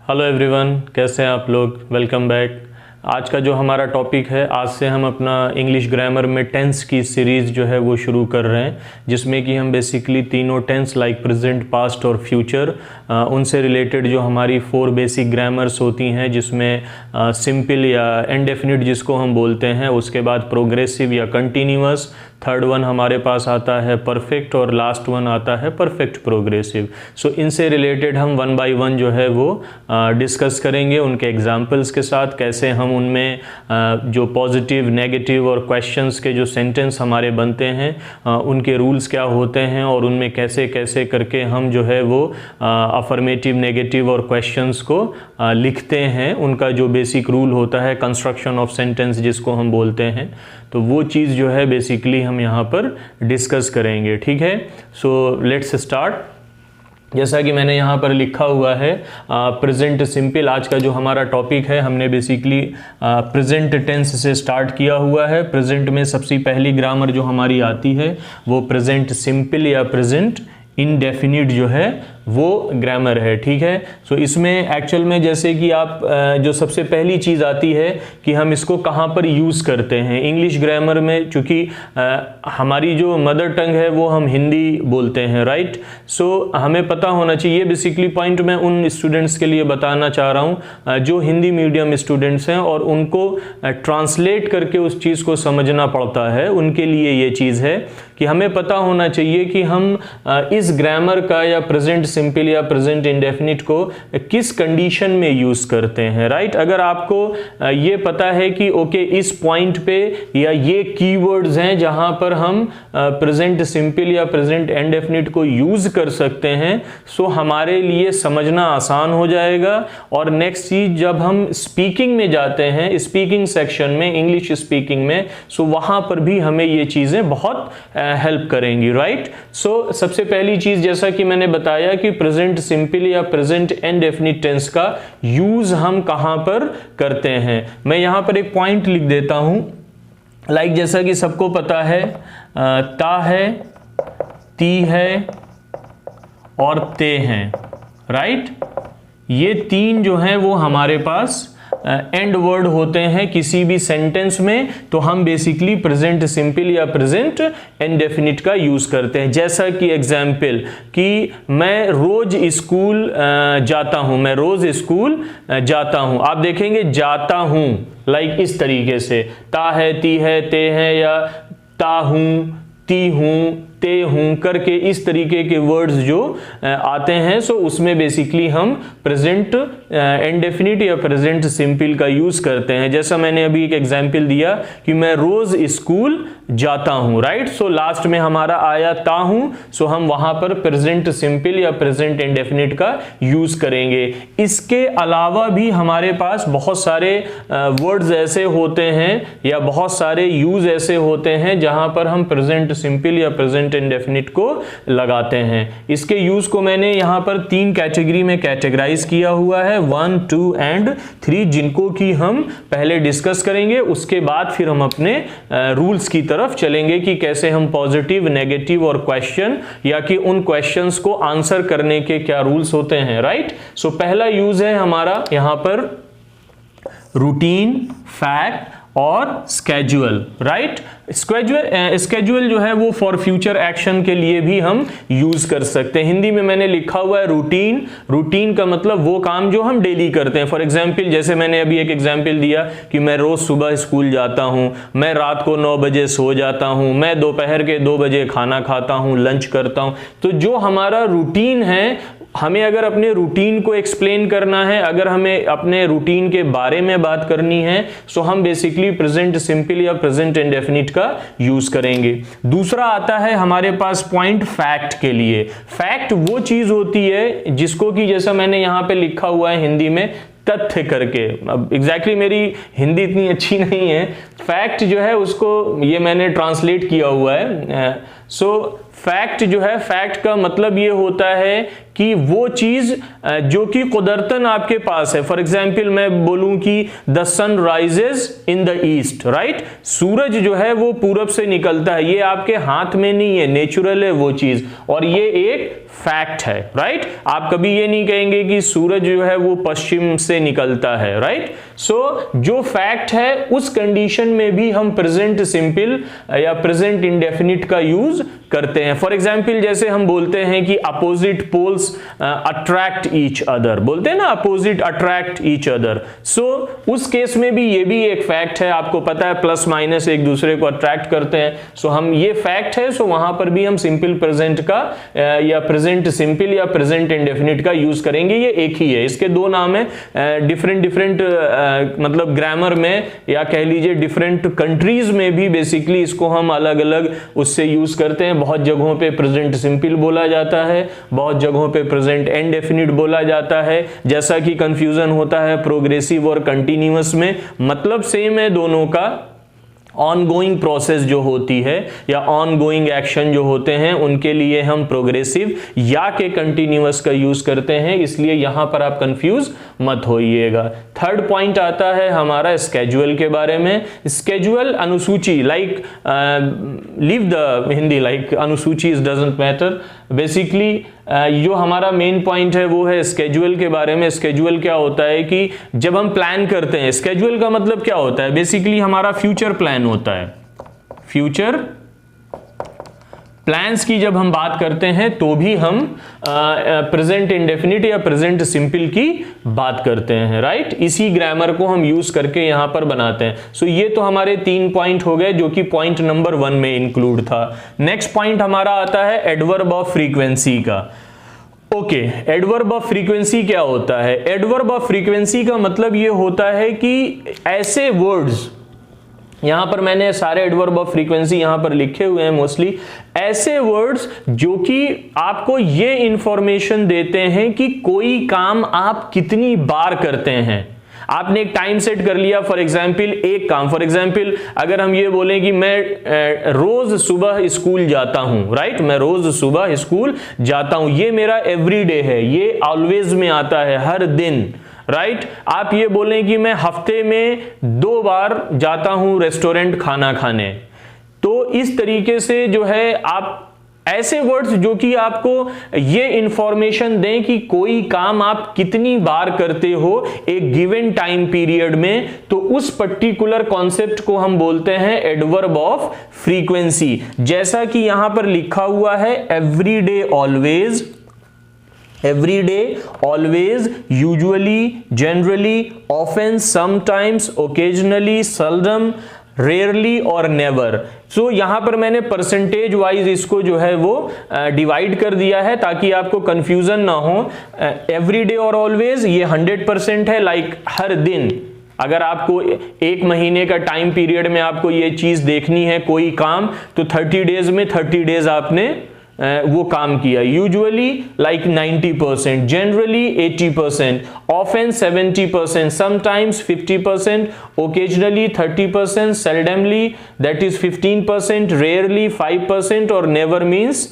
Hello everyone, कैसे हैं आप लोग। Welcome back. आज का जो हमारा टॉपिक है, आज से हम अपना इंग्लिश ग्रामर में टेंस की सीरीज़ जो है वो शुरू कर रहे हैं, जिसमें कि हम बेसिकली तीनों टेंस लाइक प्रेजेंट, पास्ट और फ्यूचर, उनसे रिलेटेड जो हमारी 4 बेसिक ग्रामर्स होती हैं, जिसमें सिंपल या इंडेफिनिट जिसको हम बोलते हैं, उसके बाद प्रोग्रेसिव या कंटिन्यूअस, थर्ड वन हमारे पास आता है परफेक्ट और लास्ट वन आता है परफेक्ट प्रोग्रेसिव। सो इनसे रिलेटेड हम 1 बाय 1 जो है वो डिस्कस करेंगे उनके एग्जांपल्स के साथ, कैसे हम उनमें जो पॉजिटिव, नेगेटिव और क्वेश्चंस के जो सेंटेंस हमारे बनते हैं उनके रूल्स क्या होते हैं और उनमें कैसे कैसे करके हम जो है वो अफर्मेटिव, नेगेटिव और क्वेश्चंस को लिखते हैं। उनका जो बेसिक रूल होता है कंस्ट्रक्शन ऑफ सेंटेंस जिसको हम बोलते हैं, तो वो चीज़ जो है बेसिकली हम यहाँ पर डिस्कस करेंगे। ठीक है, सो लेट्स स्टार्ट। जैसा कि मैंने यहाँ पर लिखा हुआ है प्रेजेंट सिंपल, आज का जो हमारा टॉपिक है हमने बेसिकली प्रेजेंट टेंस से स्टार्ट किया हुआ है। प्रेजेंट में सबसे पहली ग्रामर जो हमारी आती है वो प्रेजेंट सिंपल या प्रेजेंट इनडेफिनिट जो है वो ग्रामर है। ठीक है, सो इसमें एक्चुअल में जैसे कि आप जो सबसे पहली चीज़ आती है कि हम इसको कहाँ पर यूज़ करते हैं इंग्लिश ग्रामर में, चूँकि हमारी जो मदर टंग है वो हम हिंदी बोलते हैं, राइट। सो हमें पता होना चाहिए, बेसिकली पॉइंट मैं उन स्टूडेंट्स के लिए बताना चाह रहा हूँ जो हिंदी मीडियम स्टूडेंट्स हैं और उनको ट्रांसलेट करके उस चीज़ को समझना पड़ता है, उनके लिए ये चीज़ है कि हमें पता होना चाहिए कि हम इस ग्रामर का या प्रेजेंट सिंपल या प्रेजेंट इंडेफिनिट को किस कंडीशन में यूज करते हैं, राइट। अगर आपको ये पता है कि ओके इस पॉइंट पे या ये कीवर्ड्स हैं जहां पर हम प्रेजेंट सिंपल या प्रेजेंट इंडेफिनिट को यूज कर सकते हैं, सो हमारे लिए समझना आसान हो जाएगा। और नेक्स्ट चीज, जब हम स्पीकिंग में जाते हैं, स्पीकिंग सेक्शन में, इंग्लिश स्पीकिंग में, सो वहां पर भी हमें ये चीजें बहुत हेल्प करेंगी, राइट। सो सबसे पहली चीज, जैसा कि मैंने बताया कि प्रेजेंट सिंपल या प्रेजेंट इंडेफिनिट टेंस का यूज हम कहां पर करते हैं। मैं यहां पर एक पॉइंट लिख देता हूं, लाइक जैसा कि सबको पता है ता है, ती है और ते हैं, राइट। ये तीन जो हैं वो हमारे पास एंड वर्ड होते हैं किसी भी सेंटेंस में, तो हम बेसिकली प्रेजेंट सिंपल या प्रेजेंट इंडेफिनिट का यूज करते हैं। जैसा कि एग्जाम्पल कि मैं रोज स्कूल जाता हूं, मैं रोज स्कूल जाता हूं, आप देखेंगे जाता हूं लाइक इस तरीके से, ता है, ती है, ते है, या ता हूं, ती हूं, ते हूं करके इस तरीके के वर्ड्स जो आते हैं, सो उसमें बेसिकली हम प्रेजेंट इंडेफिनिट या प्रेजेंट सिंपल का यूज करते हैं। जैसा मैंने अभी एक एग्जांपल दिया कि मैं रोज स्कूल जाता हूं, राइट। सो लास्ट में हमारा आया ता हूं, सो हम वहां पर प्रेजेंट सिंपल या प्रेजेंट इंडेफिनिट का यूज करेंगे। इसके अलावा भी हमारे पास बहुत सारे वर्ड्स ऐसे होते हैं या बहुत सारे यूज ऐसे होते हैं जहां पर हम प्रेजेंट सिंपल या प्रेजेंट इंडेफिनिट को लगाते हैं। इसके यूज को मैंने यहां पर 3 कैटेगरी में कैटेगराइज किया हुआ है, 1, 2 एंड 3, जिनको कि हम पहले डिस्कस करेंगे, उसके बाद फिर हम अपने रूल्स की तरफ चलेंगे कि कैसे हम पॉजिटिव, नेगेटिव और क्वेश्चन या कि उन क्वेश्चंस को आंसर करने के क्या रूल्स होते हैं, राइट। सो पहला यूज है हमारा यहां पर रूटीन, फैक्ट और स्केड्यूल, राइट। स्केड्यूल जो है वो फॉर फ्यूचर एक्शन के लिए भी हम यूज कर सकते हैं। हिंदी में मैंने लिखा हुआ है रूटीन। रूटीन का मतलब वो काम जो हम डेली करते हैं। फॉर एग्जांपल, जैसे मैंने अभी एक एग्जांपल दिया कि मैं रोज सुबह स्कूल जाता हूं, मैं रात को 9 बजे सो जाता हूं, मैं दोपहर के 2 बजे खाना खाता हूं, लंच करता हूं। तो जो हमारा रूटीन है, हमें अगर अपने रूटीन को एक्सप्लेन करना है, अगर हमें अपने रूटीन के बारे में बात करनी है, सो हम बेसिकली प्रेजेंट सिंपल या प्रेजेंट इंडेफिनिट का यूज करेंगे। दूसरा आता है हमारे पास पॉइंट फैक्ट के लिए। फैक्ट वो चीज होती है जिसको कि जैसा मैंने यहां पे लिखा हुआ है हिंदी में तथ्य करके, अब एग्जैक्टली मेरी हिंदी इतनी अच्छी नहीं है, फैक्ट जो है उसको ये मैंने ट्रांसलेट किया हुआ है। सो फैक्ट जो है, फैक्ट का मतलब ये होता है कि वो चीज जो कि कुदरतन आपके पास है। फॉर एग्जाम्पल मैं बोलूं कि the sun rises in the east, right, सूरज जो है वो पूरब से निकलता है, ये आपके हाथ में नहीं है, नेचुरल है वो चीज, और ये एक फैक्ट है, राइट। आप कभी ये नहीं कहेंगे कि सूरज जो है वो पश्चिम से निकलता है, राइट। सो जो फैक्ट है उस कंडीशन में भी हम प्रेजेंट सिंपल या प्रेजेंट इंडेफिनिट का यूज करते हैं। फॉर एग्जाम्पल जैसे हम बोलते हैं कि opposite poles attract each other, बोलते हैं ना, opposite attract each other. So उस केस में भी ये भी एक फैक्ट है, आपको पता है प्लस माइनस एक दूसरे को अट्रैक्ट करते हैं। सो हम ये फैक्ट है, सो वहां पर भी हम सिंपल प्रेजेंट का या प्रेजेंट सिंपल या प्रेजेंट इंडेफिनिट का यूज करेंगे। ये एक ही है, इसके दो नाम है, डिफरेंट डिफरेंट मतलब ग्रामर में या कह लीजिए डिफरेंट कंट्रीज में भी बेसिकली इसको हम अलग अलग उससे यूज करते हैं। बहुत जगहों पे प्रेजेंट सिंपल बोला जाता है, बहुत जगहों पे प्रेजेंट इंडेफिनिट बोला जाता है। जैसा कि कंफ्यूजन होता है प्रोग्रेसिव और कंटिन्यूअस में, मतलब सेम है दोनों का। ऑनगोइंग प्रोसेस जो होती है या ऑनगोइंग एक्शन जो होते हैं उनके लिए हम प्रोग्रेसिव या के कंटिन्यूअस का यूज करते हैं, इसलिए यहां पर आप कंफ्यूज मत होइएगा। थर्ड पॉइंट आता है हमारा स्केड्यूल के बारे में। स्केड्यूल अनुसूची, like leave the Hindi, like अनुसूची इज डजंट मैटर। बेसिकली जो हमारा मेन पॉइंट है वो है स्केड्यूल के बारे में। स्केड्यूल क्या होता है कि जब हम प्लान करते हैं, स्केड्यूल का मतलब क्या होता है, बेसिकली हमारा फ्यूचर प्लान होता है। फ्यूचर प्लान्स की जब हम बात करते हैं तो भी हम प्रेजेंट इंडेफिनिट या प्रेजेंट सिंपल की बात करते हैं, राइट। इसी ग्रामर को हम यूज करके यहां पर बनाते हैं। सो ये तो हमारे 3 पॉइंट हो गए जो कि पॉइंट नंबर 1 में इंक्लूड था। नेक्स्ट पॉइंट हमारा आता है एडवर्ब ऑफ फ्रीक्वेंसी का। ओके, एडवर्ब ऑफ फ्रीक्वेंसी क्या होता है? एडवर्ब ऑफ फ्रीक्वेंसी का मतलब ये होता है कि ऐसे वर्ड्स, यहां पर मैंने सारे एडवर्ब ऑफ फ्रीक्वेंसी यहां पर लिखे हुए हैं मोस्टली, ऐसे वर्ड्स जो कि आपको ये इंफॉर्मेशन देते हैं कि कोई काम आप कितनी बार करते हैं। आपने एक टाइम सेट कर लिया, फॉर एग्जाम्पल एक काम, फॉर एग्जाम्पल अगर हम ये बोलें कि मैं रोज सुबह स्कूल जाता हूं, राइट, मैं रोज सुबह स्कूल जाता हूं, ये मेरा एवरीडे है, ये ऑलवेज में आता है, हर दिन, राइट। आप ये बोलें कि मैं हफ्ते में 2 बार जाता हूं रेस्टोरेंट खाना खाने, तो इस तरीके से जो है आप ऐसे वर्ड्स जो कि आपको ये इंफॉर्मेशन दें कि कोई काम आप कितनी बार करते हो एक गिवन टाइम पीरियड में, तो उस पर्टिकुलर कॉन्सेप्ट को हम बोलते हैं एडवर्ब ऑफ फ्रीक्वेंसी। जैसा कि यहां पर लिखा हुआ है, everyday always, everyday, always, usually, generally, often, sometimes, occasionally, seldom, rarely और नेवर। सो यहां पर मैंने परसेंटेज वाइज इसको जो है वो डिवाइड कर दिया है ताकि आपको कंफ्यूजन ना हो। एवरीडे और ऑलवेज ये 100% है, लाइक हर दिन। अगर आपको एक महीने का टाइम पीरियड में आपको ये चीज देखनी है कोई काम, तो 30 डेज में 30 डेज आपने वो काम किया। Usually like 90%, generally 80%, often 70%, sometimes 50%, occasionally 30%, सेल्डमली that is 15%, rarely 5% और नेवर मीन्स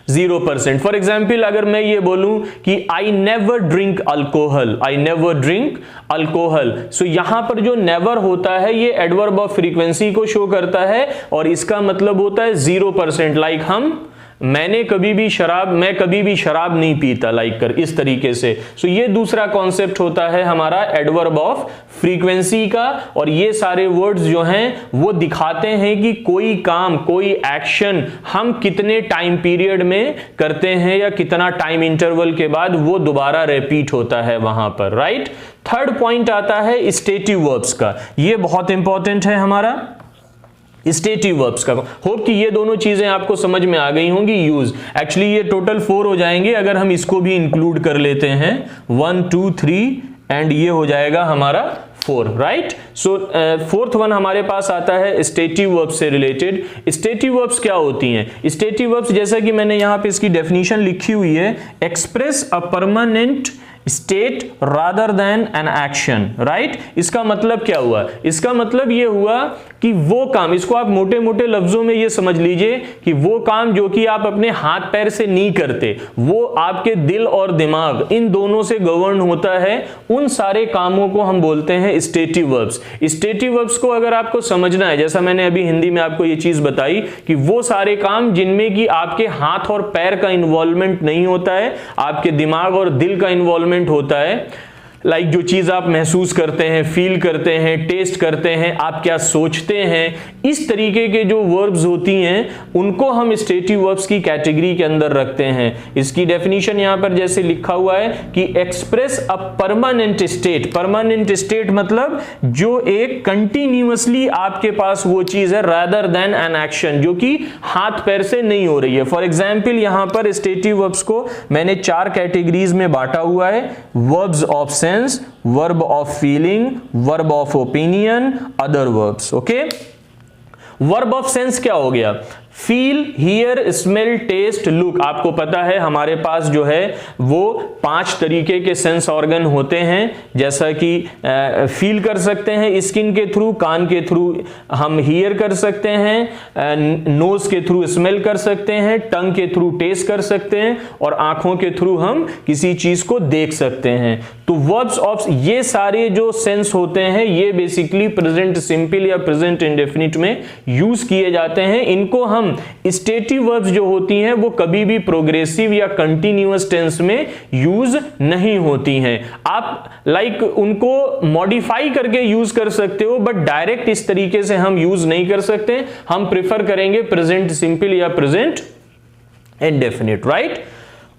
0%। फॉर एग्जाम्पल अगर मैं ये बोलूं कि I never drink alcohol, I never drink alcohol, so यहां पर जो नेवर होता है ये एडवर्ब ऑफ फ्रीक्वेंसी को शो करता है और इसका मतलब होता है 0%। लाइक मैं कभी भी शराब नहीं पीता, लाइक कर इस तरीके से। सो ये दूसरा कॉन्सेप्ट होता है हमारा एडवर्ब ऑफ फ्रीक्वेंसी का। और ये सारे वर्ड्स जो हैं वो दिखाते हैं कि कोई काम, कोई एक्शन हम कितने टाइम पीरियड में करते हैं या कितना टाइम इंटरवल के बाद वो दोबारा रिपीट होता है वहां पर, राइट। थर्ड पॉइंट आता है स्टेटिव वर्ब्स का। ये बहुत इंपॉर्टेंट है हमारा स्टेटिव वर्ब्स का। होप कि ये दोनों चीजें आपको समझ में आ गई होंगी। यूज एक्चुअली ये टोटल 4 हो जाएंगे अगर हम इसको भी इंक्लूड कर लेते हैं, 1 2 3 एंड ये हो जाएगा हमारा 4, राइट। सो फोर्थ वन हमारे पास आता है स्टेटिव वर्ब्स से रिलेटेड। स्टेटिव वर्ब्स क्या होती हैं? स्टेटिव वर्ब्स जैसा कि मैंने यहां पे इसकी डेफिनेशन लिखी हुई है, express a permanent state rather than an action, right. इसका मतलब क्या हुआ? इसका मतलब ये हुआ कि वो काम, इसको आप मोटे मोटे लफ्जों में ये समझ लीजिए कि वो काम जो कि आप अपने हाथ पैर से नहीं करते, वो आपके दिल और दिमाग इन दोनों से गवर्न होता है, उन सारे कामों को हम बोलते हैं स्टेटिव वर्ब्स। स्टेटिव वर्ब्स को अगर आपको समझना है, जैसा मैंने अभी हिंदी में आपको ये चीज बताई कि वो सारे काम जिनमें कि आपके हाथ और पैर का इन्वॉल्वमेंट नहीं होता है, आपके दिमाग और दिल का इन्वॉल्वमेंट होता है। लाइक जो चीज आप महसूस करते हैं, फील करते हैं, टेस्ट करते हैं, आप क्या सोचते हैं, इस तरीके के जो वर्ब्स होती हैं उनको हम स्टेटिव वर्ब्स की कैटेगरी के अंदर रखते हैं। इसकी डेफिनेशन यहां पर जैसे लिखा हुआ है कि express a permanent state. Permanent state मतलब जो एक कंटिन्यूअसली आपके पास वो चीज है, रादर देन एन एक्शन, जो कि हाथ पैर से नहीं हो रही है। फॉर एग्जाम्पल यहां पर स्टेटिव वर्ब्स को मैंने 4 कैटेगरीज में बांटा हुआ है। Verbs of sense, verb of feeling, verb of opinion, other verbs. Okay, verb of sense क्या हो गया? Feel, here, smell, taste, look. आपको पता है हमारे पास जो है वो 5 तरीके के सेंस ऑर्गन होते हैं, जैसा कि फील कर सकते हैं स्किन के थ्रू, कान के थ्रू हम हियर कर सकते हैं, नोज के थ्रू स्मेल कर सकते हैं, टंग के थ्रू टेस्ट कर सकते हैं, और आंखों के थ्रू हम किसी चीज को देख सकते हैं। तो वर्ब्स ऑफ ये सारे जो सेंस होते हैं ये बेसिकली प्रेजेंट सिंपल या प्रेजेंट इंडेफिनिट में यूज किए जाते हैं। इनको हम स्टेटिव वर्ब्स जो होती हैं वो कभी भी प्रोग्रेसिव या कंटिन्यूअस टेंस में यूज नहीं होती हैं। आप लाइक उनको मॉडिफाई करके यूज कर सकते हो, बट डायरेक्ट इस तरीके से हम यूज नहीं कर सकते। हम प्रेफर करेंगे प्रेजेंट सिंपल या present indefinite, right.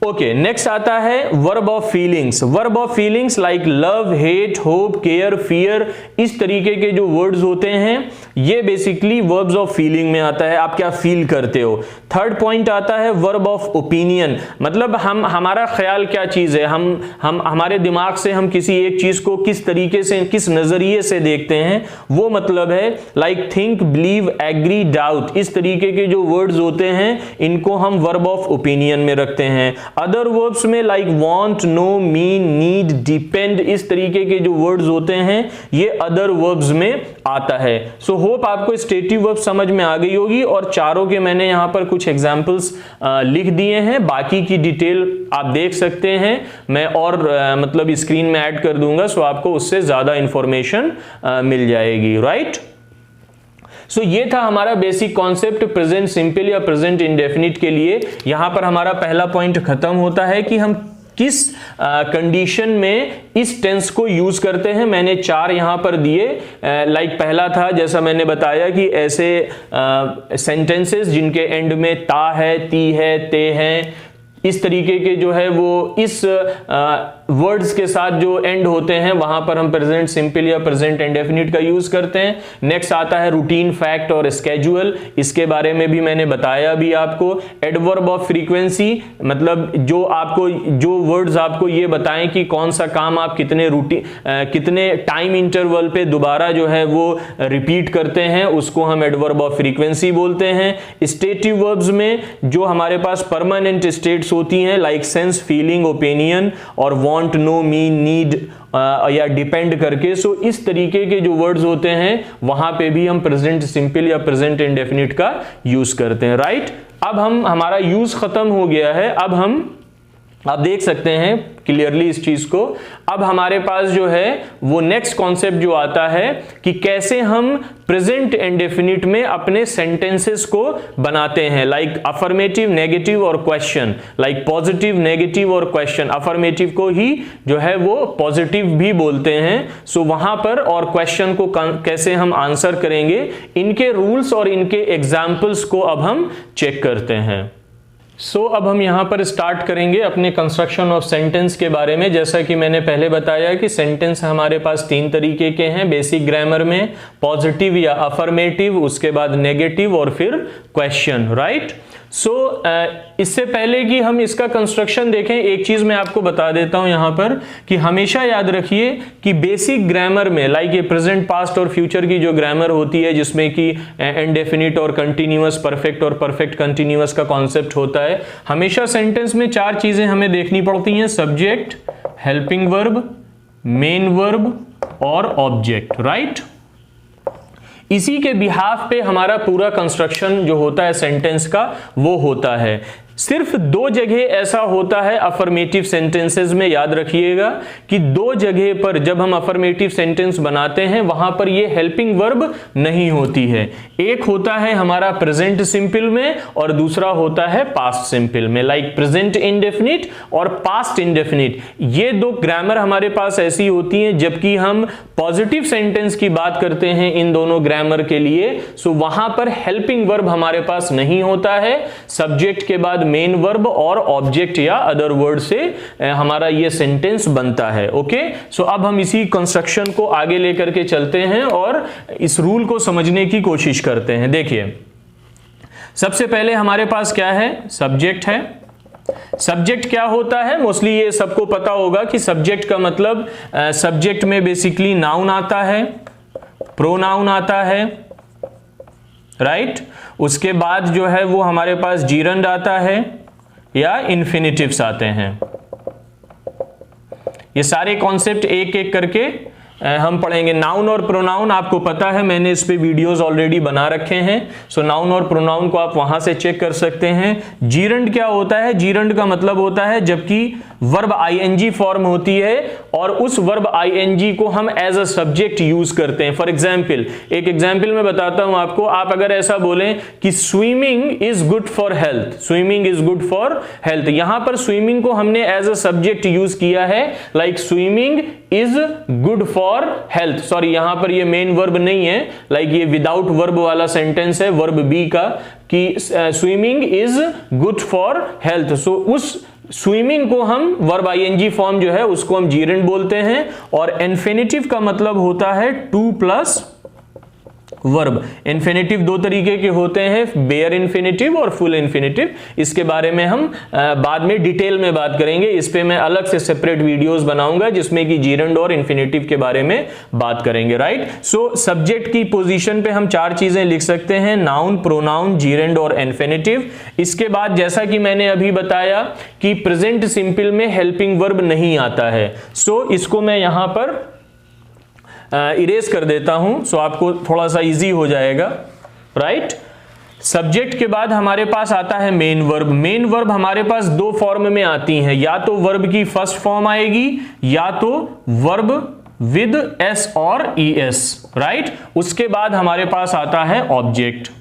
Okay, next आता है verb of feelings. Verb of feelings like love, hate, hope, care, fear, इस तरीके के जो वर्ड्स होते हैं ये बेसिकली वर्ब्स ऑफ फीलिंग में आता है, आप क्या फील करते हो। थर्ड पॉइंट आता है वर्ब ऑफ ओपिनियन, मतलब हमारा ख्याल क्या चीज है, हम हमारे दिमाग से हम किसी एक चीज को किस तरीके से, किस नजरिए से देखते हैं, वो मतलब है like think, believe, agree, doubt. इस तरीके के जो वर्ड्स होते हैं इनको हम वर्ब ऑफ ओपिनियन में रखते हैं। अदर वर्ब्स में like want, know, mean, need, depend, इस तरीके के जो वर्ड्स होते हैं ये अदर वर्ब्स में आता है। सो होप आपको स्टेटिव वर्ब समझ में आ गई होगी, और चारों के मैंने यहां पर कुछ एग्जांपल्स लिख दिए हैं, बाकी की डिटेल आप देख सकते हैं, मैं और मतलब स्क्रीन में ऐड कर दूंगा, सो आपको उससे ज्यादा इंफॉर्मेशन मिल जाएगी, राइट। सो ये था हमारा बेसिक कॉन्सेप्ट प्रेजेंट सिंपल या प्रेजेंट इंडेफिनिट के लिए। यहां पर हमारा पहला पॉइंट खत्म होता है कि हम किस कंडीशन में इस टेंस को यूज करते हैं। मैंने 4 यहां पर दिए। लाइक पहला था, जैसा मैंने बताया कि ऐसे सेंटेंसेस जिनके एंड में ता है, ती है, ते हैं, इस तरीके के जो है वो इस वर्ड्स के साथ जो एंड होते हैं वहां पर हम प्रेजेंट सिंपल या प्रेजेंट इंडेफिनिट का यूज करते हैं। नेक्स्ट आता है रूटीन, फैक्ट और स्केड्यूल, इसके बारे में भी मैंने बताया भी आपको। एडवर्ब ऑफ फ्रीक्वेंसी, मतलब जो वर्ड्स आपको ये बताएं कि कौन सा काम आप कितने टाइम इंटरवल पे दोबारा जो है वो रिपीट करते हैं, उसको हम एडवर्ब ऑफ फ्रीक्वेंसी बोलते हैं। स्टेटिव वर्ब्स में जो हमारे पास परमानेंट स्टेट्स होती हैं लाइक सेंस, फीलिंग, ओपिनियन और वांट, नो, मीन, नीड या डिपेंड करके, सो इस तरीके के जो वर्ड्स होते हैं वहां पे भी हम प्रेजेंट सिंपल या प्रेजेंट इंडेफिनिट का यूज करते हैं, राइट। अब हमारा यूज खत्म हो गया है, अब आप देख सकते हैं क्लियरली इस चीज को। अब हमारे पास जो है वो नेक्स्ट कॉन्सेप्ट जो आता है कि कैसे हम प्रेजेंट इंडेफिनिट में अपने सेंटेंसेस को बनाते हैं, लाइक अफर्मेटिव, नेगेटिव और क्वेश्चन, लाइक पॉजिटिव, नेगेटिव और क्वेश्चन। अफर्मेटिव को ही जो है वो पॉजिटिव भी बोलते हैं, सो वहां पर, और क्वेश्चन को कैसे हम आंसर करेंगे, इनके रूल्स और इनके एग्जाम्पल्स को अब हम चेक करते हैं। अब हम यहां पर स्टार्ट करेंगे अपने कंस्ट्रक्शन ऑफ सेंटेंस के बारे में। जैसा कि मैंने पहले बताया कि सेंटेंस हमारे पास 3 तरीके के हैं बेसिक ग्रामर में, पॉजिटिव या अफर्मेटिव, उसके बाद नेगेटिव और फिर क्वेश्चन, राइट। इससे पहले कि हम इसका कंस्ट्रक्शन देखें, एक चीज मैं आपको बता देता हूं यहां पर कि हमेशा याद रखिए कि बेसिक ग्रामर में लाइक ये प्रेजेंट, पास्ट और फ्यूचर की जो ग्रामर होती है जिसमें कि इंडेफिनिट और कंटिन्यूअस, परफेक्ट और परफेक्ट कंटिन्यूअस का कॉन्सेप्ट होता है, हमेशा सेंटेंस में 4 चीजें हमें देखनी पड़ती हैं, subject, helping verb, main verb और ऑब्जेक्ट, राइट। इसी के बिहाफ पे हमारा पूरा कंस्ट्रक्शन जो होता है सेंटेंस का वो होता है। सिर्फ दो जगह ऐसा होता है अफर्मेटिव सेंटेंसेस में, याद रखिएगा कि दो जगह पर जब हम अफर्मेटिव सेंटेंस बनाते हैं वहां पर ये हेल्पिंग वर्ब नहीं होती है। एक होता है हमारा प्रेजेंट सिंपल में और दूसरा होता है पास्ट सिंपल में, लाइक प्रेजेंट इंडेफिनिट और पास्ट इंडेफिनिट। ये दो ग्रामर हमारे पास ऐसी होती हैं जबकि हम पॉजिटिव सेंटेंस की बात करते हैं इन दोनों ग्रामर के लिए, सो वहां पर हेल्पिंग वर्ब हमारे पास नहीं होता है। सब्जेक्ट के बाद मेन वर्ब और ऑब्जेक्ट या अदर वर्ड से हमारा ये सेंटेंस बनता है। ओके, सो अब हम इसी कंस्ट्रक्शन को आगे लेकर के चलते हैं और इस रूल को समझने की कोशिश करते हैं। देखिए, सबसे पहले हमारे पास क्या है, सब्जेक्ट है। सब्जेक्ट क्या होता है, मोस्टली ये सबको पता होगा कि सब्जेक्ट का मतलब सब्जेक्ट में बेसिकली नाउन आता है, प्रोनाउन आता है, राइट। उसके बाद जो है वो हमारे पास जीरंड आता है या इन्फिनिटिव्स आते हैं। ये सारे कॉन्सेप्ट एक एक करके हम पढ़ेंगे। नाउन और प्रोनाउन आपको पता है, मैंने इस पे वीडियोस ऑलरेडी बना रखे हैं, सो नाउन और प्रोनाउन को आप वहां से चेक कर सकते हैं। जीरंड क्या होता है, जीरंड का मतलब होता है जबकि वर्ब आईएनजी फॉर्म होती है और उस वर्ब आईएनजी को हम एज अ सब्जेक्ट यूज करते हैं। फॉर एग्जाम्पल, एक एग्जाम्पल मैं बताता हूं आपको। आप अगर ऐसा बोलें कि swimming is good for health, swimming is good for health, यहां पर स्विमिंग को हमने एज अ सब्जेक्ट यूज किया है, like swimming is good for health. Sorry, यहां पर ये मेन वर्ब नहीं है, लाइक ये विदाउट वर्ब वाला सेंटेंस है, वर्ब बी का, कि swimming is good for health. So उस स्विमिंग को हम वर्ब आईएनजी फॉर्म जो है उसको हम जीरेंड बोलते हैं। और इन्फिनिटिव का मतलब होता है टू प्लस वर्ब। इन्फिनिटिव दो तरीके के होते हैं, बेयर इन्फिनिटिव और फुल इन्फिनिटिव। इसके बारे में हम बाद में डिटेल में बात करेंगे, इस पे मैं अलग से सेपरेट वीडियोस बनाऊंगा जिसमें कि जीरंड और इन्फिनिटिव के बारे में बात करेंगे, राइट। सो सब्जेक्ट की पोजीशन पे हम चार चीजें लिख सकते हैं, नाउन, प्रोनाउन, जीरंड और इन्फिनिटिव। इसके बाद जैसा कि मैंने अभी बताया कि प्रेजेंट सिंपल में हेल्पिंग वर्ब नहीं आता है, सो इसको मैं यहां पर इरेज कर देता हूं, सो आपको थोड़ा सा इजी हो जाएगा, राइट। सब्जेक्ट के बाद हमारे पास आता है मेन वर्ब। मेन वर्ब हमारे पास दो फॉर्म में आती हैं, या तो वर्ब की फर्स्ट फॉर्म आएगी या तो वर्ब विद एस और ई एस, राइट। उसके बाद हमारे पास आता है ऑब्जेक्ट।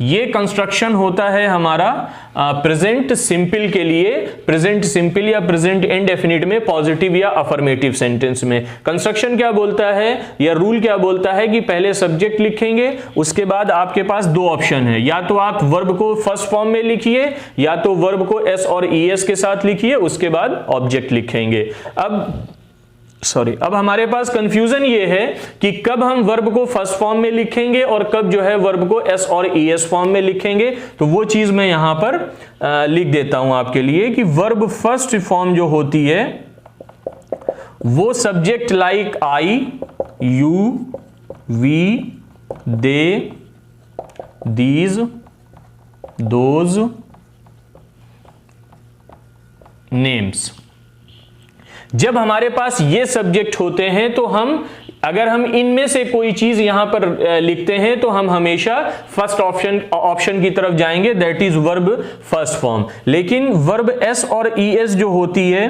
ये कंस्ट्रक्शन होता है हमारा प्रेजेंट सिंपल के लिए, प्रेजेंट सिंपल या प्रेजेंट इंडेफिनिट में, पॉजिटिव या अफर्मेटिव सेंटेंस में। कंस्ट्रक्शन क्या बोलता है या रूल क्या बोलता है कि पहले सब्जेक्ट लिखेंगे, उसके बाद आपके पास दो ऑप्शन है, या तो आप वर्ब को फर्स्ट फॉर्म में लिखिए या तो वर्ब को एस और ई एस के साथ लिखिए, उसके बाद ऑब्जेक्ट लिखेंगे। अब हमारे पास कंफ्यूजन ये है कि कब हम वर्ब को फर्स्ट फॉर्म में लिखेंगे और कब जो है वर्ब को एस और ई एस फॉर्म में लिखेंगे, तो वो चीज मैं यहां पर लिख देता हूं आपके लिए कि वर्ब फर्स्ट फॉर्म जो होती है वो subject like I, you, we, they, these, those, names. जब हमारे पास ये सब्जेक्ट होते हैं तो अगर हम इनमें से कोई चीज यहां पर लिखते हैं तो हम हमेशा फर्स्ट ऑप्शन की तरफ जाएंगे, that is verb first form. लेकिन वर्ब एस और ई एस जो होती है,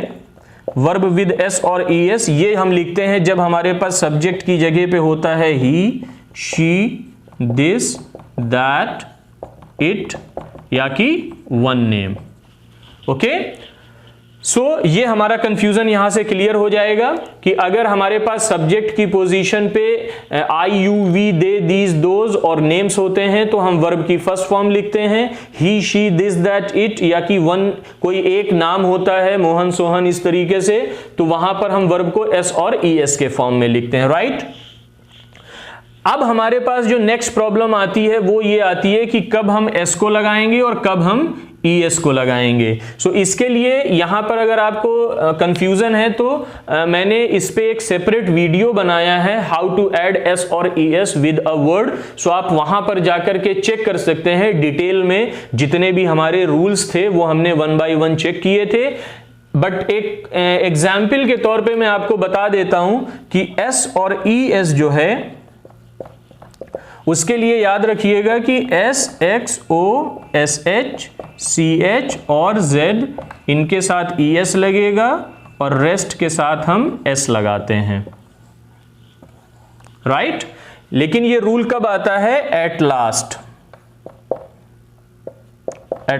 वर्ब विद एस और ई एस, ये हम लिखते हैं जब हमारे पास सब्जेक्ट की जगह पे होता है ही, शी, दिस, दैट, इट या कि वन नेम। ओके, सो ये हमारा कंफ्यूजन यहां से क्लियर हो जाएगा कि अगर हमारे पास सब्जेक्ट की पोजीशन पे I, you, we, they, these, those और नेम्स होते हैं तो हम वर्ब की फर्स्ट फॉर्म लिखते हैं, ही, शी, दिस, दैट, इट, या कि कोई एक नाम होता है, मोहन, सोहन, इस तरीके से, तो वहां पर हम वर्ब को एस और ई एस के फॉर्म में लिखते हैं, राइट। अब हमारे पास जो नेक्स्ट प्रॉब्लम आती है वो ये आती है कि कब हम एस को लगाएंगे और कब हम ई एस को लगाएंगे। सो इसके लिए यहां पर अगर आपको कंफ्यूजन है तो मैंने इस पे एक सेपरेट वीडियो बनाया है, हाउ टू ऐड एस और E S with a word. So आप वहां पर जाकर के चेक कर सकते हैं डिटेल में, जितने भी हमारे रूल्स थे वो हमने 1 by 1 चेक किए थे। बट एक एग्जाम्पल के तौर पे मैं आपको बता देता हूं कि एस और ई एस जो है उसके लिए याद रखिएगा कि S, X, O, SH, CH और Z इनके साथ ES लगेगा और रेस्ट के साथ हम S लगाते हैं, राइट। लेकिन ये रूल कब आता है? At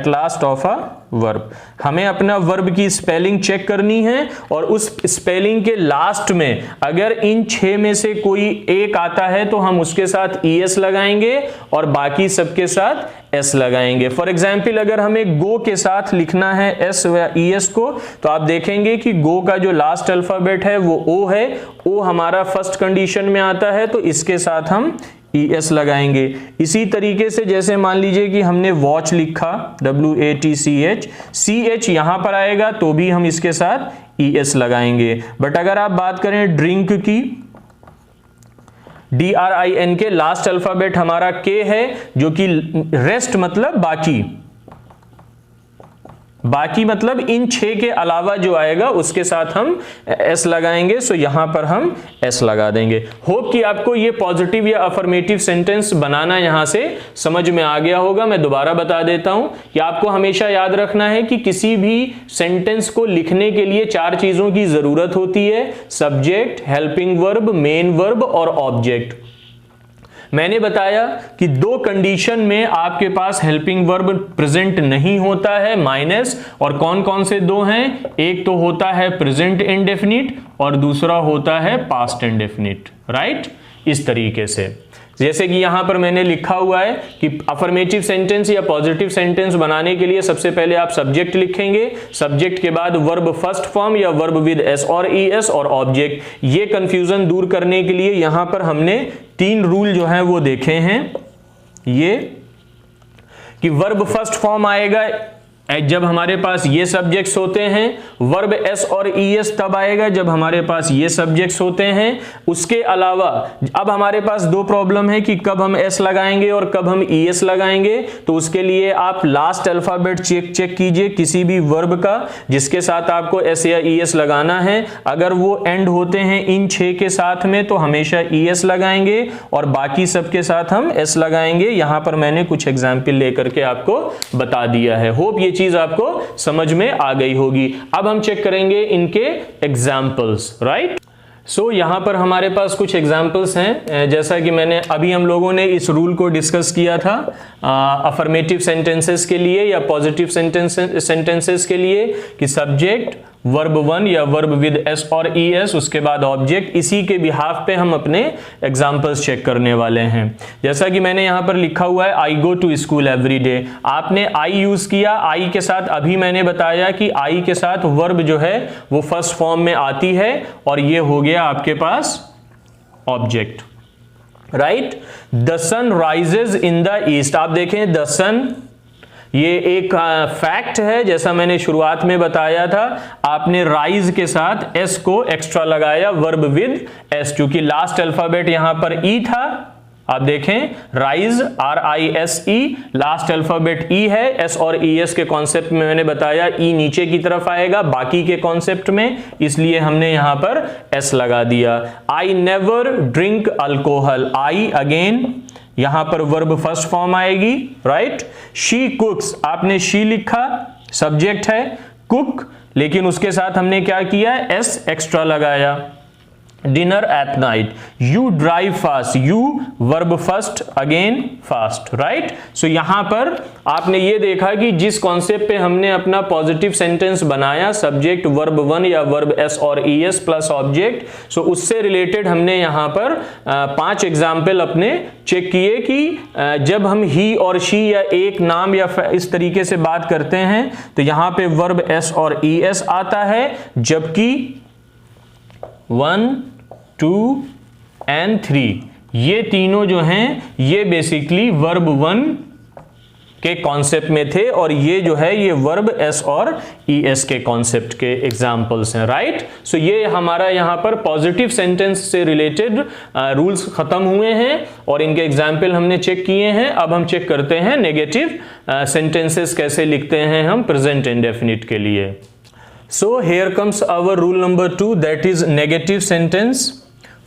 last of a verb. हमें अपना वर्ब की स्पेलिंग चेक करनी है और उस स्पेलिंग के लास्ट में अगर इन 6 में से कोई एक आता है तो हम उसके साथ ES लगाएंगे और बाकी सबके साथ S लगाएंगे। फॉर एग्जाम्पल अगर हमें गो के साथ लिखना है S या ES को, तो आप देखेंगे कि गो का जो लास्ट अल्फाबेट है वो O है। O हमारा फर्स्ट कंडीशन में आता है तो इसके साथ हम ES लगाएंगे। इसी तरीके से जैसे मान लीजिए कि हमने वॉच लिखा WATCH, CH यहां पर आएगा तो भी हम इसके साथ ES लगाएंगे। बट अगर आप बात करें ड्रिंक की, DRIN के लास्ट अल्फाबेट हमारा K है, जो कि रेस्ट मतलब बाकी मतलब इन 6 के अलावा जो आएगा उसके साथ हम S लगाएंगे। सो यहां पर हम S लगा देंगे। होप कि आपको ये पॉजिटिव या अफर्मेटिव सेंटेंस बनाना यहां से समझ में आ गया होगा। मैं दोबारा बता देता हूं कि आपको हमेशा याद रखना है कि किसी भी सेंटेंस को लिखने के लिए 4 चीजों की जरूरत होती है: subject, helping verb, main verb और ऑब्जेक्ट। मैंने बताया कि 2 कंडीशन में आपके पास हेल्पिंग वर्ब प्रेजेंट नहीं होता है, माइनस। और कौन कौन से 2 हैं? एक तो होता है प्रेजेंट इंडेफिनिट और दूसरा होता है पास्ट इंडेफिनिट, राइट। इस तरीके से जैसे कि यहां पर मैंने लिखा हुआ है कि अफर्मेटिव सेंटेंस या पॉजिटिव सेंटेंस बनाने के लिए सबसे पहले आप सब्जेक्ट लिखेंगे, सब्जेक्ट के बाद वर्ब फर्स्ट फॉर्म या वर्ब विद S और ES और ऑब्जेक्ट। ये कंफ्यूजन दूर करने के लिए यहां पर हमने 3 रूल जो हैं वो देखे हैं। ये कि वर्ब फर्स्ट फॉर्म आएगा जब हमारे पास ये सब्जेक्ट्स होते हैं, वर्ब S और ES तब आएगा जब हमारे पास ये सब्जेक्ट्स होते हैं। उसके अलावा अब हमारे पास 2 प्रॉब्लम है कि कब हम S लगाएंगे और कब हम ES लगाएंगे। तो उसके लिए आप लास्ट अल्फाबेट चेक कीजिए किसी भी वर्ब का जिसके साथ आपको S या ES लगाना है। अगर वो एंड होते हैं इन 6 के साथ में तो हमेशा ES लगाएंगे और बाकी सबके साथ हम S लगाएंगे। यहां पर मैंने कुछ एग्जाम्पल लेकर के आपको बता दिया है। होप ये चीज आपको समझ में आ गई होगी। अब हम चेक करेंगे इनके एग्जाम्पल्स, राइट। सो यहां पर हमारे पास कुछ एग्जाम्पल्स हैं। जैसा कि मैंने अभी हम लोगों ने इस रूल को डिस्कस किया था अफर्मेटिव सेंटेंसेस के लिए या पॉजिटिव सेंटेंसेस के लिए कि सब्जेक्ट, वर्ब 1 या वर्ब विद S और ES, उसके बाद ऑब्जेक्ट। इसी के बिहाफ पे हम अपने एग्जाम्पल्स चेक करने वाले हैं। जैसा कि मैंने यहां पर लिखा हुआ है I go to school every day. आपने आई यूज किया, आई के साथ अभी मैंने बताया कि आई के साथ वर्ब जो है वो फर्स्ट फॉर्म में आती है और ये हो गया आपके पास object, right. The sun rises in the east. आप देखें द सन ये एक फैक्ट है, जैसा मैंने शुरुआत में बताया था। आपने राइज के साथ S को एक्स्ट्रा लगाया वर्ब विद S, क्योंकि लास्ट अल्फाबेट यहां पर E था। आप देखें rise RISE, last alphabet E है। S और ES के कॉन्सेप्ट में मैंने बताया E नीचे की तरफ आएगा बाकी के कॉन्सेप्ट में, इसलिए हमने यहां पर S लगा दिया। आई never drink alcohol. I again यहां पर वर्ब फर्स्ट फॉर्म आएगी, राइट। शी कुक्स, आपने शी लिखा, सब्जेक्ट है कुक, लेकिन उसके साथ हमने क्या किया? S एक्स्ट्रा लगाया। Dinner at night. You drive fast. You verb first again fast, right. So यहां पर आपने ये देखा कि जिस कॉन्सेप्ट पे हमने अपना पॉजिटिव सेंटेंस बनाया, सब्जेक्ट, वर्ब 1 या वर्ब S और ES प्लस ऑब्जेक्ट, सो उससे रिलेटेड हमने यहां पर 5 एग्जाम्पल अपने चेक किए कि जब हम ही और शी या एक नाम या इस तरीके से बात करते हैं तो यहां पे वर्ब S और ES आता है, जबकि 1, 2 एंड 3 ये तीनों जो हैं ये बेसिकली वर्ब 1 के कॉन्सेप्ट में थे और ये जो है ये वर्ब S और ES के कॉन्सेप्ट के एग्जाम्पल्स हैं, राइट। सो ये हमारा यहां पर पॉजिटिव सेंटेंस से रिलेटेड रूल्स खत्म हुए हैं और इनके एग्जाम्पल हमने चेक किए हैं। अब हम चेक करते हैं नेगेटिव सेंटेंसेस कैसे लिखते हैं हम प्रेजेंट इंडेफिनिट के लिए। So here comes our rule number 2, that is negative sentence.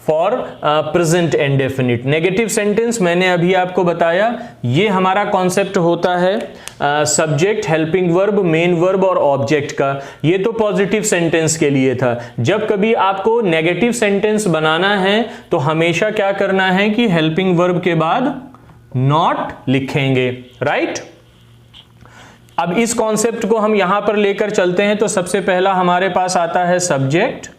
For present indefinite. Negative sentence मैंने अभी आपको बताया, ये हमारा कॉन्सेप्ट होता है subject, helping verb, main verb और ऑब्जेक्ट का। ये तो पॉजिटिव सेंटेंस के लिए था। जब कभी आपको नेगेटिव सेंटेंस बनाना है तो हमेशा क्या करना है कि हेल्पिंग वर्ब के बाद नॉट लिखेंगे, राइट। अब इस कॉन्सेप्ट को हम यहां पर लेकर चलते हैं तो सबसे पहला हमारे पास आता है सब्जेक्ट,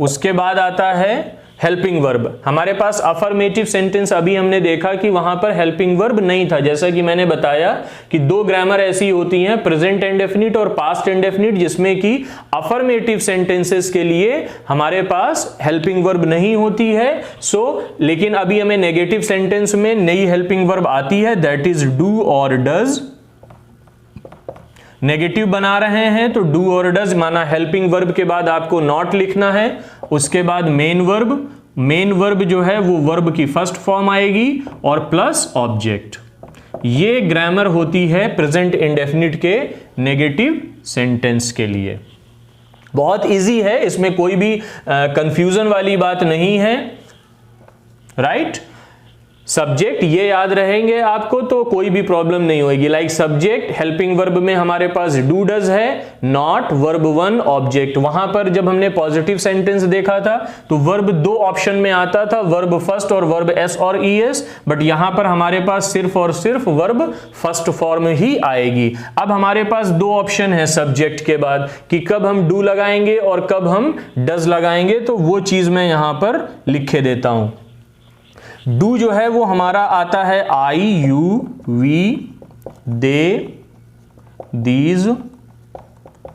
उसके बाद आता है हेल्पिंग वर्ब। हमारे पास अफर्मेटिव सेंटेंस अभी हमने देखा कि वहां पर हेल्पिंग वर्ब नहीं था। जैसा कि मैंने बताया कि दो ग्रामर ऐसी होती हैं, प्रेजेंट इंडेफिनिट और पास्ट इंडेफिनिट, जिसमें कि अफर्मेटिव सेंटेंसेस के लिए हमारे पास हेल्पिंग वर्ब नहीं होती है। लेकिन अभी हमें नेगेटिव सेंटेंस में नई हेल्पिंग वर्ब आती है, दैट इज डू और डज। नेगेटिव बना रहे हैं तो डू और डज माना हेल्पिंग वर्ब के बाद आपको नॉट लिखना है। उसके बाद मेन वर्ब, मेन वर्ब जो है वो वर्ब की फर्स्ट फॉर्म आएगी और प्लस ऑब्जेक्ट। ये ग्रामर होती है प्रेजेंट इंडेफिनिट के नेगेटिव सेंटेंस के लिए। बहुत इजी है, इसमें कोई भी कंफ्यूजन वाली बात नहीं है, राइट। सब्जेक्ट ये याद रहेंगे आपको तो कोई भी प्रॉब्लम नहीं होगी। लाइक सब्जेक्ट हेल्पिंग वर्ब में हमारे पास डू डज है, नॉट वर्ब वन ऑब्जेक्ट। वहां पर जब हमने पॉजिटिव सेंटेंस देखा था तो वर्ब दो ऑप्शन में आता था, वर्ब फर्स्ट और वर्ब एस और ई एस, बट यहां पर हमारे पास सिर्फ और सिर्फ वर्ब फर्स्ट फॉर्म ही आएगी। अब हमारे पास दो ऑप्शन है सब्जेक्ट के बाद कि कब हम डू लगाएंगे और कब हम डज लगाएंगे, तो वो चीज मैं यहां पर लिखे देता हूं। डू जो है वो हमारा आता है I, you, we, they, these,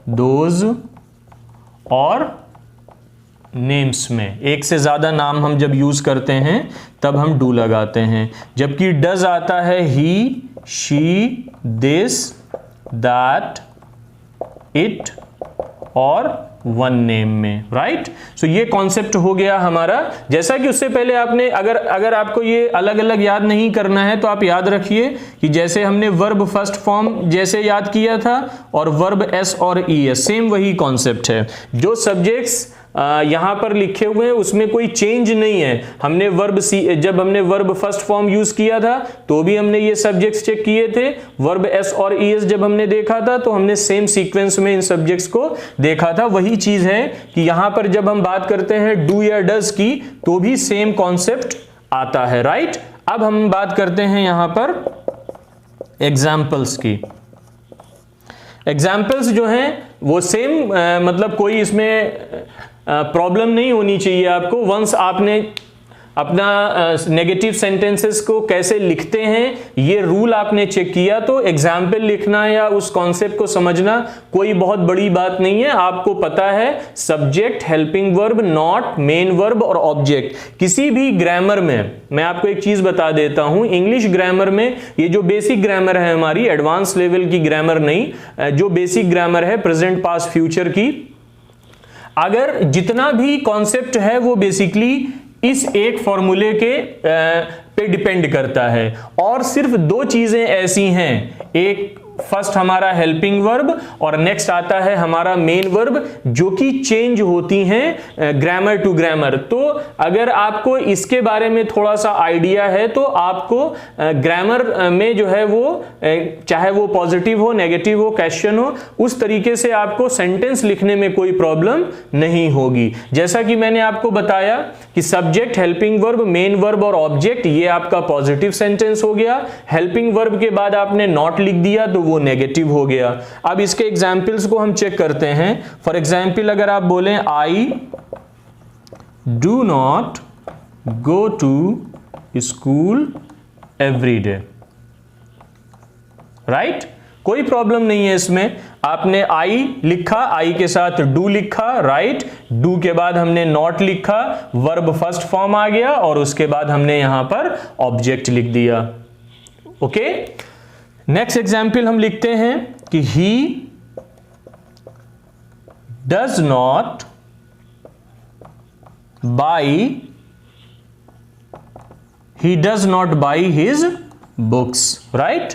those और नेम्स में। एक से ज्यादा नाम हम जब यूज करते हैं तब हम डू लगाते हैं। जबकि डज आता है ही, शी, दिस, दैट, इट और वन नेम में, राइट। सो ये कॉन्सेप्ट हो गया हमारा। जैसा कि उससे पहले आपने अगर आपको ये अलग अलग याद नहीं करना है तो आप याद रखिए कि जैसे हमने वर्ब फर्स्ट फॉर्म जैसे याद किया था और वर्ब एस और ई एस, सेम वही कॉन्सेप्ट है। जो सब्जेक्ट्स यहां पर लिखे हुए हैं उसमें कोई चेंज नहीं है। हमने जब हमने वर्ब फर्स्ट फॉर्म यूज किया था तो भी हमने ये सब्जेक्ट्स चेक किए थे। वर्ब एस और ई एस जब हमने देखा था तो हमने सेम सीक्वेंस में इन सब्जेक्ट्स को देखा था। वही चीज है कि यहां पर जब हम बात करते हैं डू या डज की तो भी सेम कॉन्सेप्ट आता है, राइट। अब हम बात करते हैं यहां पर एग्जाम्पल्स की। एग्जाम्पल्स जो हैं वो सेम, मतलब कोई इसमें प्रॉब्लम नहीं होनी चाहिए आपको। वंस आपने अपना नेगेटिव सेंटेंसेस को कैसे लिखते हैं ये रूल आपने चेक किया तो एग्जाम्पल लिखना या उस कॉन्सेप्ट को समझना कोई बहुत बड़ी बात नहीं है। आपको पता है subject, helping verb, not, main verb और ऑब्जेक्ट। किसी भी ग्रामर में मैं आपको एक चीज बता देता हूं, इंग्लिश ग्रामर में ये जो बेसिक ग्रामर है हमारी, एडवांस लेवल की ग्रामर नहीं, जो बेसिक ग्रामर है प्रेजेंट, पास्ट, फ्यूचर की, अगर जितना भी कॉन्सेप्ट है वो बेसिकली इस एक फॉर्मूले के पे डिपेंड करता है। और सिर्फ दो चीजें ऐसी हैं, एक फर्स्ट हमारा हेल्पिंग वर्ब और नेक्स्ट आता है हमारा मेन वर्ब, जो कि चेंज होती हैं ग्रामर टू ग्रामर। तो अगर आपको इसके बारे में थोड़ा सा आइडिया है तो आपको ग्रामर में जो है वो चाहे वो पॉजिटिव हो, नेगेटिव हो, क्वेश्चन हो, उस तरीके से आपको सेंटेंस लिखने में कोई प्रॉब्लम नहीं होगी। जैसा कि मैंने आपको बताया कि subject, helping verb, main verb और ऑब्जेक्ट, ये आपका पॉजिटिव सेंटेंस हो गया। हेल्पिंग वर्ब के बाद आपने नॉट लिख दिया तो वो नेगेटिव हो गया। अब इसके एग्जाम्पल्स को हम चेक करते हैं। फॉर एग्जाम्पल अगर आप बोलें I do not go to school every day, right, कोई प्रॉब्लम नहीं है इसमें। आपने आई लिखा, आई के साथ डू लिखा, राइट, डू के बाद हमने नॉट लिखा, वर्ब फर्स्ट फॉर्म आ गया और उसके बाद हमने यहां पर ऑब्जेक्ट लिख दिया। ओके, नेक्स्ट एग्जाम्पल हम लिखते हैं कि he does not by his books, right.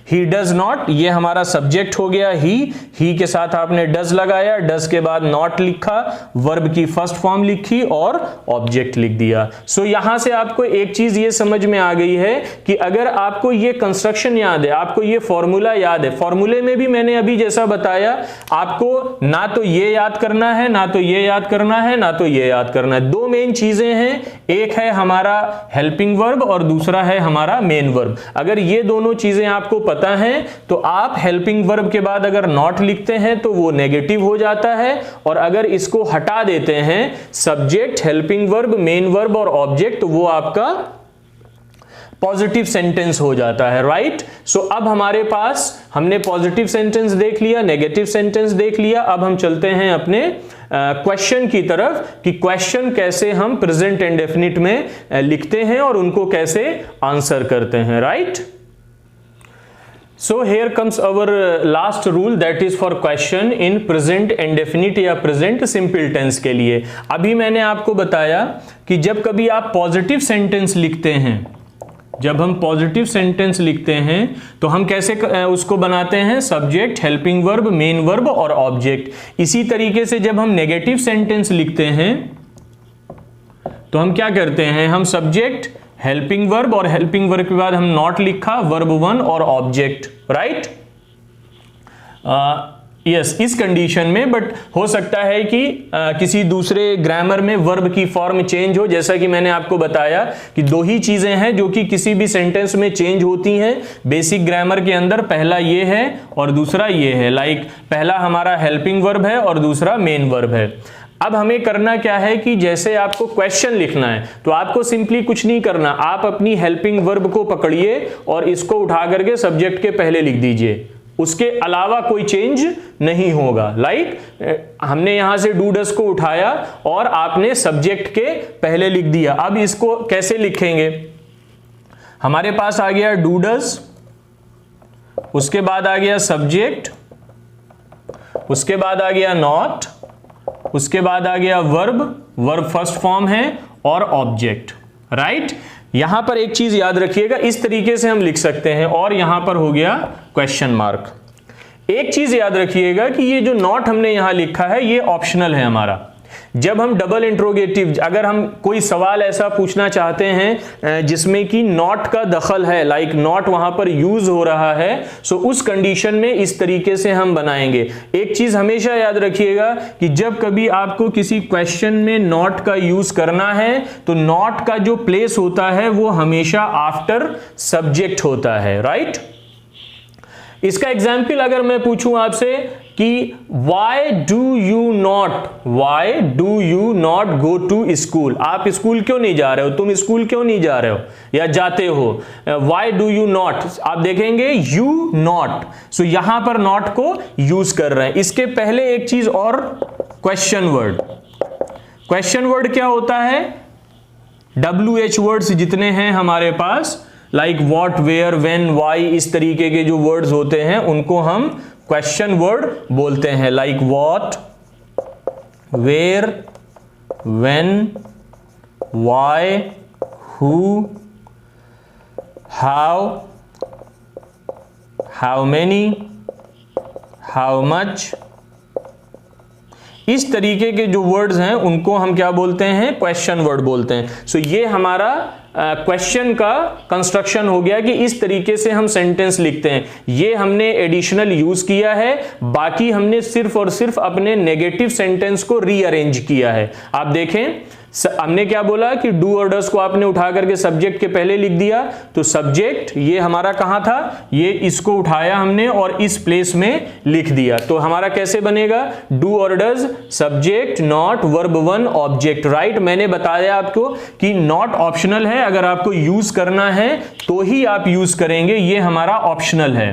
He does not, ये हमारा सब्जेक्ट हो गया ही के साथ आपने डज लगाया, डज के बाद नॉट लिखा, वर्ब की फर्स्ट फॉर्म लिखी और ऑब्जेक्ट लिख दिया। सो यहां से आपको एक चीज ये समझ में आ गई है कि अगर आपको ये कंस्ट्रक्शन याद है, आपको ये फॉर्मूला याद है, फॉर्मूले में भी मैंने अभी जैसा बताया आपको ना तो ये याद करना है, ना तो ये याद करना है, ना तो ये याद करना है। दो मेन चीजें हैं, एक है हमारा हेल्पिंग वर्ब और दूसरा है हमारा मेन वर्ब। अगर ये दोनों चीजें आपको पता हैं तो आप हेल्पिंग वर्ब के बाद अगर नॉट लिखते हैं तो वो नेगेटिव हो जाता है, और अगर इसको हटा देते हैं subject, helping verb, main verb और ऑब्जेक्ट, तो वो आपका पॉजिटिव सेंटेंस हो जाता है, राइट। सो अब हमारे पास हमने पॉजिटिव सेंटेंस देख लिया, नेगेटिव सेंटेंस देख लिया। अब हम चलते हैं अपने क्वेश्चन की तरफ कि क्वेश्चन कैसे हम प्रेजेंट इंडेफिनिट में लिखते हैं और उनको कैसे आंसर करते हैं, right. So here comes our last rule, that is for question in present indefinite या present simple tense के लिए। अभी मैंने आपको बताया कि जब कभी आप पॉजिटिव सेंटेंस लिखते हैं, जब हम पॉजिटिव सेंटेंस लिखते हैं तो हम कैसे उसको बनाते हैं, subject, helping verb, main verb और ऑब्जेक्ट। इसी तरीके से जब हम नेगेटिव सेंटेंस लिखते हैं तो हम क्या करते हैं, हम सब्जेक्ट, हेल्पिंग वर्ब और हेल्पिंग वर्ब के बाद हम नॉट लिखा, वर्ब वन और ऑब्जेक्ट, राइट। यस, इस कंडीशन में, बट हो सकता है कि किसी दूसरे ग्रामर में वर्ब की फॉर्म चेंज हो, जैसा कि मैंने आपको बताया कि दो ही चीजें हैं जो कि किसी भी सेंटेंस में चेंज होती हैं बेसिक ग्रामर के अंदर। पहला ये है और दूसरा ये है, लाइक पहला हमारा हेल्पिंग वर्ब है और दूसरा मेन वर्ब है। अब हमें करना क्या है कि जैसे आपको क्वेश्चन लिखना है तो आपको सिंपली कुछ नहीं करना, आप अपनी हेल्पिंग वर्ब को पकड़िए और इसको उठा करके सब्जेक्ट के पहले लिख दीजिए, उसके अलावा कोई चेंज नहीं होगा। लाइक हमने यहां से डू डज को उठाया और आपने सब्जेक्ट के पहले लिख दिया। अब इसको कैसे लिखेंगे, हमारे पास आ गया डू डज, उसके बाद आ गया सब्जेक्ट, उसके बाद आ गया नॉट, उसके बाद आ गया वर्ब, वर्ब फर्स्ट फॉर्म है और ऑब्जेक्ट, राइट। यहां पर एक चीज याद रखिएगा, इस तरीके से हम लिख सकते हैं और यहां पर हो गया क्वेश्चन मार्क। एक चीज याद रखिएगा कि ये जो नॉट हमने यहां लिखा है ये ऑप्शनल है हमारा। जब हम डबल इंट्रोगेटिव, अगर हम कोई सवाल ऐसा पूछना चाहते हैं जिसमें कि नॉट का दखल है, लाइक नॉट वहां पर यूज हो रहा है, सो उस कंडीशन में इस तरीके से हम बनाएंगे। एक चीज हमेशा याद रखिएगा कि जब कभी आपको किसी क्वेश्चन में नॉट का यूज करना है तो नॉट का जो प्लेस होता है वो हमेशा आफ्टर सब्जेक्ट होता है, राइट। इसका एग्जाम्पल अगर मैं पूछूं आपसे कि why do you not go to school, आप स्कूल क्यों नहीं जा रहे हो, तुम स्कूल क्यों नहीं जा रहे हो या जाते हो, वाई डू यू नॉट, आप देखेंगे यू नॉट, सो यहां पर नॉट को यूज कर रहे हैं। इसके पहले एक चीज और, क्वेश्चन वर्ड। क्वेश्चन वर्ड क्या होता है, WH वर्ड्स जितने हैं हमारे पास, like what, where, when, why, इस तरीके के जो वर्ड्स होते हैं उनको हम क्वेश्चन वर्ड बोलते हैं। Like what, where, when, why, who, how many, how much, इस तरीके के जो वर्ड्स हैं उनको हम क्या बोलते हैं, क्वेश्चन वर्ड बोलते हैं। सो ये हमारा क्वेश्चन का कंस्ट्रक्शन हो गया कि इस तरीके से हम सेंटेंस लिखते हैं। ये हमने एडिशनल यूज किया है, बाकी हमने सिर्फ और सिर्फ अपने नेगेटिव सेंटेंस को रीअरेंज किया है। आप देखें हमने क्या बोला कि डू और डज को आपने उठा करके सब्जेक्ट के पहले लिख दिया, तो सब्जेक्ट ये हमारा कहां था, ये इसको उठाया हमने और इस प्लेस में लिख दिया। तो हमारा कैसे बनेगा, डू और does, subject, not, verb one, object, right. मैंने बताया आपको कि नॉट ऑप्शनल है, अगर आपको यूज करना है तो ही आप यूज करेंगे, ये हमारा ऑप्शनल है,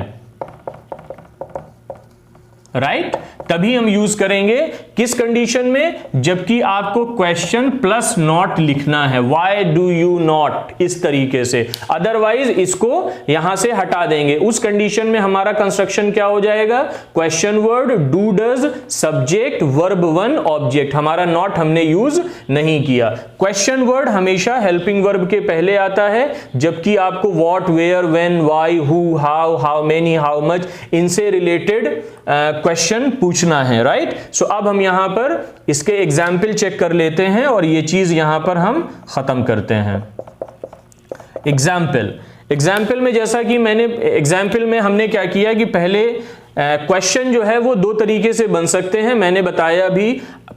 राइट। तभी हम यूज करेंगे किस कंडीशन में, जबकि आपको क्वेश्चन प्लस नॉट लिखना है, व्हाई डू यू नॉट, इस तरीके से। अदरवाइज इसको यहां से हटा देंगे। उस कंडीशन में हमारा कंस्ट्रक्शन क्या हो जाएगा, question word, do does, subject, verb one, object. हमारा नॉट हमने यूज नहीं किया। क्वेश्चन वर्ड हमेशा हेल्पिंग वर्ब के पहले आता है, जबकि आपको what, where, when, why, who, how many, how much, इनसे रिलेटेड क्वेश्चन पूछना है, राइट। सो अब हम यहां पर इसके एग्जाम्पल चेक कर लेते हैं और ये चीज यहां पर हम खत्म करते हैं। एग्जाम्पल में जैसा कि मैंने एग्जाम्पल में हमने क्या किया कि पहले क्वेश्चन जो है वो दो तरीके से बन सकते हैं। मैंने बताया भी,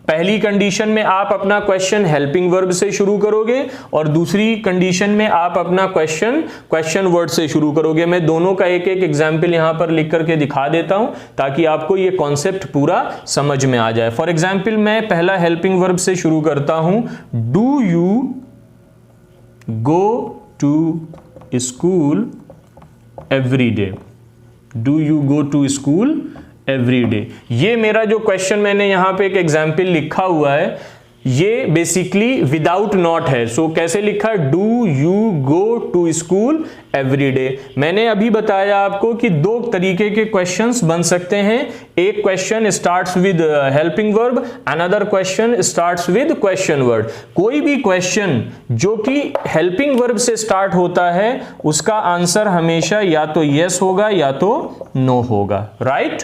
पहली कंडीशन में आप अपना क्वेश्चन हेल्पिंग वर्ब से शुरू करोगे और दूसरी कंडीशन में आप अपना क्वेश्चन वर्ड से शुरू करोगे। मैं दोनों का एक एक एग्जाम्पल यहां पर लिख करके दिखा देता हूं ताकि आपको ये कॉन्सेप्ट पूरा समझ में आ जाए। फॉर एग्जाम्पल मैं पहला हेल्पिंग वर्ब से शुरू करता हूं, do you go to school every day. Do you go to school every day. ये मेरा जो क्वेश्चन मैंने यहां पे एक एग्जाम्पल लिखा हुआ है, ये बेसिकली विदाउट नॉट है। सो कैसे लिखा, do you go to school every day. मैंने अभी बताया आपको कि दो तरीके के क्वेश्चंस बन सकते हैं। एक question starts with helping verb, another question starts with question word. कोई भी क्वेश्चन जो कि हेल्पिंग वर्ब से स्टार्ट होता है उसका आंसर हमेशा या तो यस होगा या तो नो होगा, राइट।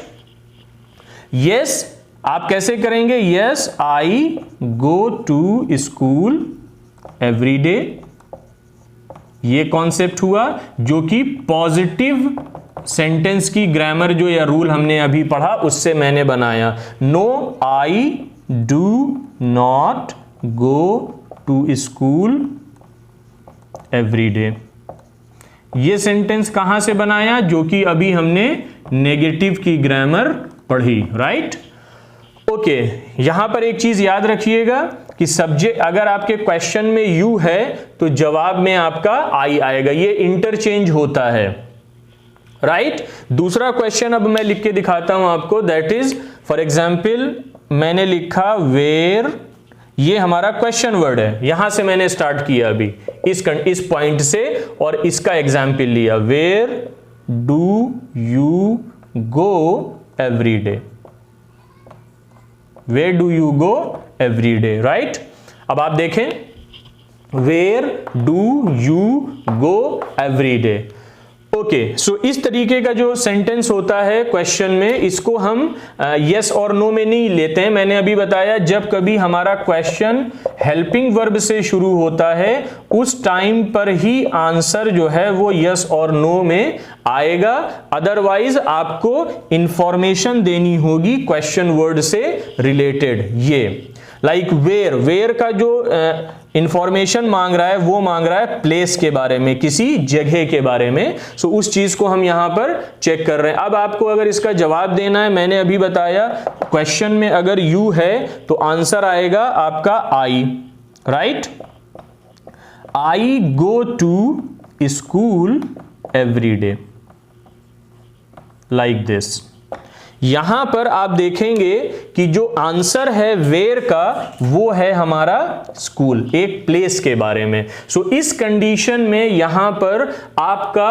यस आप कैसे करेंगे, yes I go to school every day. ये कॉन्सेप्ट हुआ जो कि पॉजिटिव सेंटेंस की ग्रामर जो या रूल हमने अभी पढ़ा उससे मैंने बनाया। No I do not go to school every day. ये सेंटेंस कहां से बनाया, जो कि अभी हमने नेगेटिव की ग्रामर पढ़ी, राइट। ओके, यहां पर एक चीज याद रखिएगा कि सब्जेक्ट अगर आपके क्वेश्चन में यू है तो जवाब में आपका आई आएगा। ये इंटरचेंज होता है, राइट। दूसरा क्वेश्चन अब मैं लिख के दिखाता हूं आपको, दैट इज फॉर एग्जाम्पल मैंने लिखा वेयर, ये हमारा क्वेश्चन वर्ड है, यहां से मैंने स्टार्ट किया अभी इस पॉइंट से और इसका एग्जाम्पल लिया, where do you go every day. Where do you go every day, right? अब आप देखें, Where do you go every day? Okay, so इस तरीके का जो सेंटेंस होता है क्वेश्चन में, इसको हम यस और नो में नहीं लेते हैं। मैंने अभी बताया जब कभी हमारा क्वेश्चन हेल्पिंग वर्ब से शुरू होता है उस टाइम पर ही आंसर जो है वो यस और नो में आएगा। अदरवाइज आपको इंफॉर्मेशन देनी होगी क्वेश्चन वर्ड से रिलेटेड। ये लाइक वेयर का जो इंफॉर्मेशन मांग रहा है वो मांग रहा है प्लेस के बारे में, किसी जगह के बारे में। सो उस चीज को हम यहां पर चेक कर रहे हैं। अब आपको अगर इसका जवाब देना है, मैंने अभी बताया क्वेश्चन में अगर यू है तो आंसर आएगा आपका I, right. I go to school every day, like this. यहां पर आप देखेंगे कि जो आंसर है वेयर का वो है हमारा स्कूल, एक प्लेस के बारे में। सो इस कंडीशन में यहां पर आपका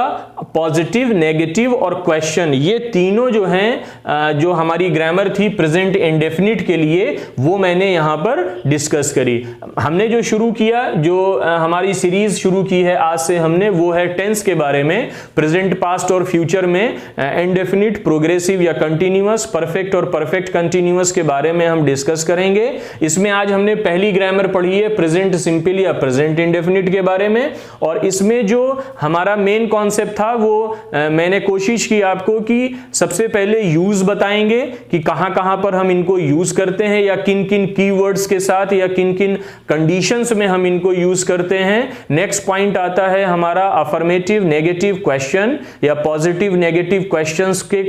पॉजिटिव, नेगेटिव और क्वेश्चन, ये तीनों जो हैं जो हमारी ग्रामर थी प्रेजेंट इंडेफिनिट के लिए, वो मैंने यहां पर डिस्कस करी। हमने जो शुरू किया, जो हमारी सीरीज शुरू की है आज से हमने, वो है टेंस के बारे में। प्रेजेंट, पास्ट और फ्यूचर में इंडेफिनिट, प्रोग्रेसिव या कंटिन्यूअस, परफेक्ट और परफेक्ट कंटिन्यूअस के बारे में हम डिस्कस करेंगे। इसमें आज हमने पहली ग्रामर पढ़ी है प्रेजेंट सिंपल या प्रेजेंट इंडेफिनिट के बारे में। और इसमें जो हमारा मेन कॉन्सेप्ट था वो मैंने कोशिश की आपको कि सबसे पहले यूज बताएंगे कि कहां कहां पर हम इनको यूज करते हैं या किन किन कीवर्ड्स के साथ या किन किन कंडीशंस में हम इनको यूज करते हैं। नेक्स्ट पॉइंट आता है हमारा अफर्मेटिव, नेगेटिव क्वेश्चन या पॉजिटिव, नेगेटिव क्वेश्चंस के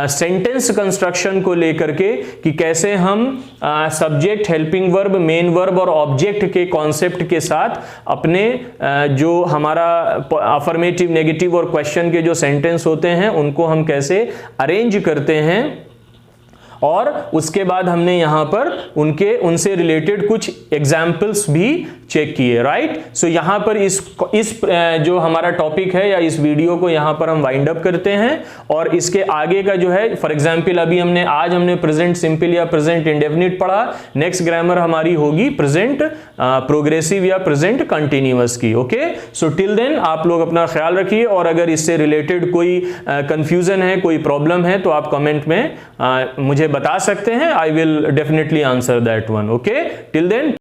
सेंटेंस कंस्ट्रक्शन को लेकर के कि कैसे हम subject, helping verb, main verb और ऑब्जेक्ट के कॉन्सेप्ट के साथ अपने जो हमारा अफर्मेटिव, नेगेटिव और क्वेश्चन के जो सेंटेंस होते हैं उनको हम कैसे अरेंज करते हैं। और उसके बाद हमने यहां पर उनसे रिलेटेड कुछ एग्जाम्पल्स भी चेक किए, राइट। सो यहां पर इस जो हमारा टॉपिक है या इस वीडियो को यहां पर हम वाइंड अप करते हैं और इसके आगे का जो है, फॉर एग्जांपल अभी आज हमने प्रेजेंट सिंपल या प्रेजेंट इंडेफिनिट पढ़ा, नेक्स्ट ग्रामर हमारी होगी प्रेजेंट प्रोग्रेसिव या प्रेजेंट कंटीन्यूअस की। ओके, सो टिल देन आप लोग अपना ख्याल रखिए, और अगर इससे रिलेटेड कोई कंफ्यूजन है, कोई प्रॉब्लम है, तो आप कमेंट में मुझे बता सकते हैं। I will definitely answer that one. Okay, till then